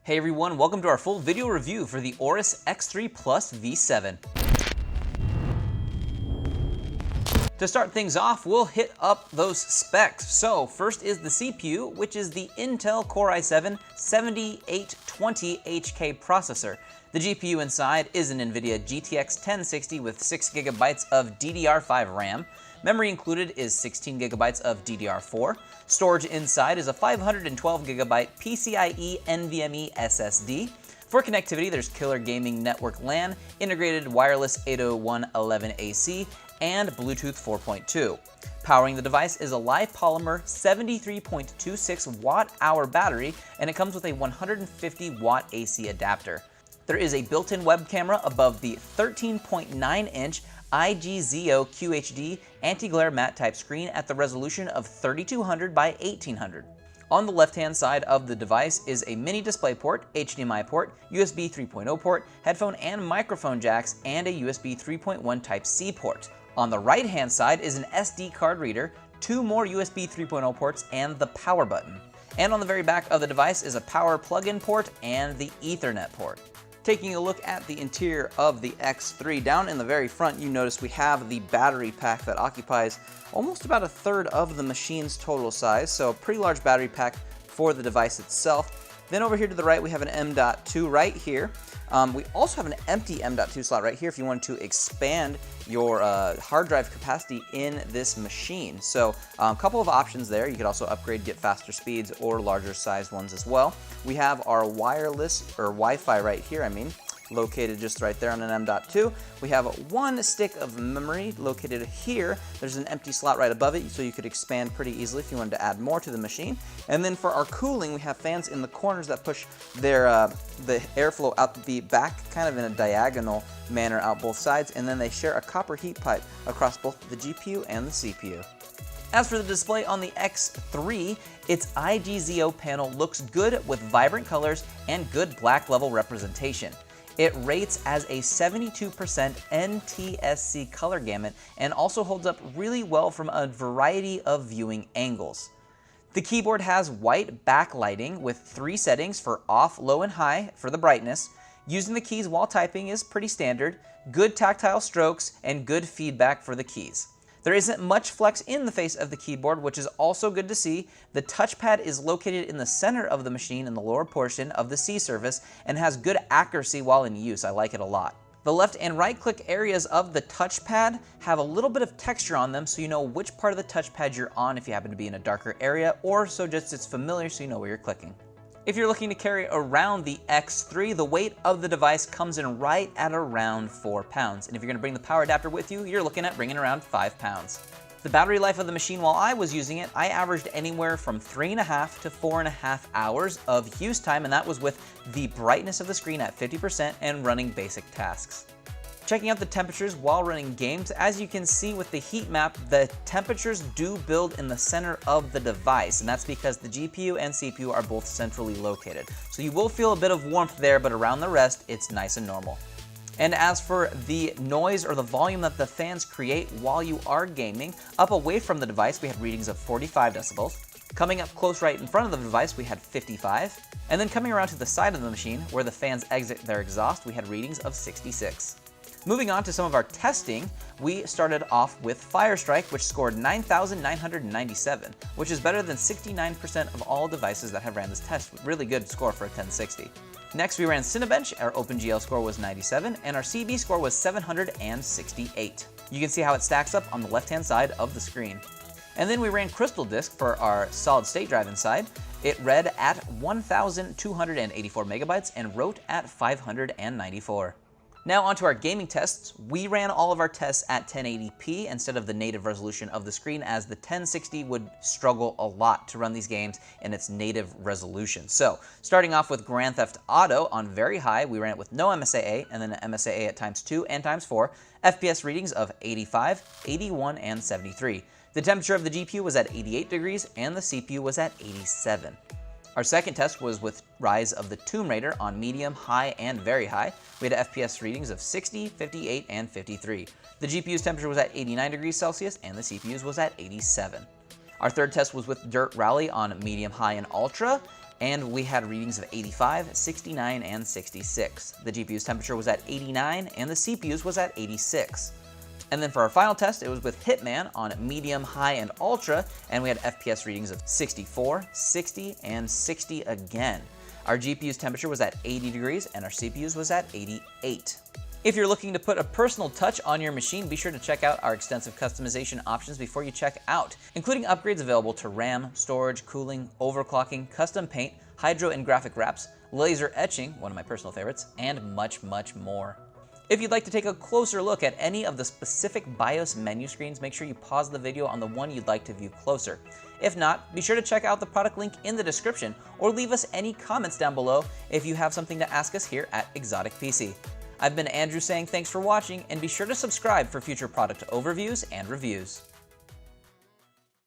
Hey everyone, welcome to our full video review for the Aorus X3 PLUS V7. To start things off, we'll hit up those specs. So first is the CPU, which is the Intel Core i7-7820HK processor. The GPU inside is an NVIDIA GTX 1060 with 6GB of DDR5 RAM. Memory included is 16GB of DDR4. Storage inside is a 512GB PCIe NVMe SSD. For connectivity, there's Killer Gaming Network LAN, integrated wireless 801.11ac, and Bluetooth 4.2. Powering the device is a LiPolymer 73.26 watt-hour battery, and it comes with a 150 watt AC adapter. There is a built-in web camera above the 13.9-inch IGZO QHD anti-glare matte type screen at the resolution of 3200 by 1800. On the left-hand side of the device is a mini DisplayPort, HDMI port, USB 3.0 port, headphone and microphone jacks, and a USB 3.1 Type-C port. On the right-hand side is an SD card reader, two more USB 3.0 ports, and the power button. And on the very back of the device is a power plug-in port and the Ethernet port. Taking a look at the interior of the X3, down in the very front you notice we have the battery pack that occupies almost about a third of the machine's total size, so a pretty large battery pack for the device itself. Then over here to the right we have an M.2 right here. We also have an empty M.2 slot right here if you wanted to expand your hard drive capacity in this machine. So a couple of options there. You could also upgrade, get faster speeds or larger sized ones as well. We have our wireless or Wi-Fi right here, located just right there on an M.2. We have one stick of memory located here. There's an empty slot right above it, so you could expand pretty easily if you wanted to add more to the machine. And then for our cooling, we have fans in the corners that push their the airflow out the back, kind of in a diagonal manner out both sides, and then they share a copper heat pipe across both the GPU and the CPU. As for the display on the X3, its IGZO panel looks good with vibrant colors and good black level representation. It rates as a 72% NTSC color gamut and also holds up really well from a variety of viewing angles. The keyboard has white backlighting with 3 settings for off, low, and high for the brightness. Using the keys while typing is pretty standard, good tactile strokes, and good feedback for the keys. There isn't much flex in the face of the keyboard, which is also good to see. The touchpad is located in the center of the machine in the lower portion of the C surface and has good accuracy while in use. I like it a lot. The left and right click areas of the touchpad have a little bit of texture on them, so you know which part of the touchpad you're on if you happen to be in a darker area, or so just it's familiar so you know where you're clicking. If you're looking to carry around the X3, the weight of the device comes in right at around 4 pounds. And if you're going to bring the power adapter with you, you're looking at bringing around 5 pounds. The battery life of the machine while I was using it, I averaged anywhere from 3.5 to 4.5 hours of use time, and that was with the brightness of the screen at 50% and running basic tasks. Checking out the temperatures while running games, as you can see with the heat map, the temperatures do build in the center of the device, and that's because the GPU and CPU are both centrally located. So you will feel a bit of warmth there, but around the rest, it's nice and normal. And as for the noise or the volume that the fans create while you are gaming, up away from the device, we had readings of 45 decibels. Coming up close right in front of the device, we had 55. And then coming around to the side of the machine, where the fans exit their exhaust, we had readings of 66. Moving on to some of our testing, we started off with Firestrike, which scored 9,997, which is better than 69% of all devices that have ran this test. Really good score for a 1060. Next, we ran Cinebench. Our OpenGL score was 97, and our CB score was 768. You can see how it stacks up on the left-hand side of the screen. And then we ran Crystal Disk for our solid-state drive inside. It read at 1,284 megabytes and wrote at 594. Now onto our gaming tests. We ran all of our tests at 1080p instead of the native resolution of the screen, as the 1060 would struggle a lot to run these games in its native resolution. So starting off with Grand Theft Auto on very high, we ran it with no MSAA and then an MSAA at ×2 and ×4, FPS readings of 85, 81, and 73. The temperature of the GPU was at 88 degrees and the CPU was at 87. Our second test was with Rise of the Tomb Raider on medium, high, and very high. We had FPS readings of 60, 58, and 53. The GPU's temperature was at 89 degrees Celsius and the CPU's was at 87. Our third test was with Dirt Rally on medium, high, and ultra, and we had readings of 85, 69, and 66. The GPU's temperature was at 89, and the CPU's was at 86. And then for our final test, it was with Hitman on medium, high, and ultra, and we had FPS readings of 64, 60, and 60 again. Our GPU's temperature was at 80 degrees, and our CPU's was at 88. If you're looking to put a personal touch on your machine, be sure to check out our extensive customization options before you check out, including upgrades available to RAM, storage, cooling, overclocking, custom paint, hydro and graphic wraps, laser etching, one of my personal favorites, and much, much more. If you'd like to take a closer look at any of the specific BIOS menu screens, make sure you pause the video on the one you'd like to view closer. If not, be sure to check out the product link in the description or leave us any comments down below if you have something to ask us here at Exotic PC. I've been Andrew saying thanks for watching, and be sure to subscribe for future product overviews and reviews.